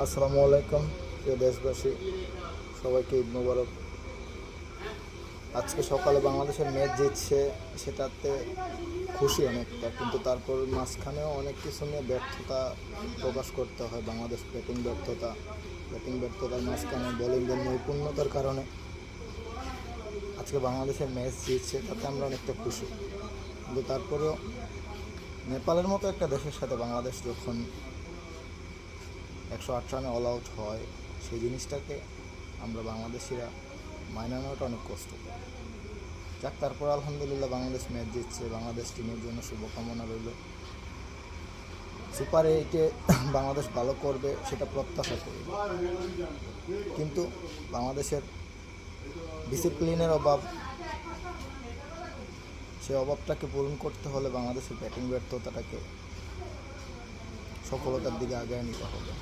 আসসালামু আলাইকুম প্রিয় দেশবাসী, সবাইকে ঈদ মোবারক। আজকে সকালে বাংলাদেশের ম্যাচ জিতছে, সেটাতে খুশি অনেকটা, কিন্তু তারপর মাঝখানেও অনেক কিছু নিয়ে ব্যর্থতা প্রকাশ করতে হয়। বাংলাদেশ ব্যাটিং ব্যর্থতার মাঝখানে বোলিংয়ের নৈপুণ্যতার কারণে আজকে বাংলাদেশের ম্যাচ জিতছে, তাতে আমরা অনেকটা খুশি। কিন্তু তারপরেও নেপালের মতো একটা দেশের সাথে বাংলাদেশ যখন 108 রানে অল আউট হয়, সেই জিনিসটাকে আমরা বাংলাদেশিরা মাইনে নেওয়াটা অনেক কষ্ট। যাক, তারপর আলহামদুলিল্লাহ বাংলাদেশ ম্যাচ জিতছে। বাংলাদেশ টিমের জন্য শুভকামনা রইল। সুপার 8-এ বাংলাদেশ ভালো করবে সেটা প্রত্যাশা করি, কিন্তু বাংলাদেশের ডিসিপ্লিনের অভাব, সেই অভাবটাকে পূরণ করতে হলে বাংলাদেশের ব্যাটিং ব্যর্থতাটাকে সফলতার দিকে আগায় নিতে হবে।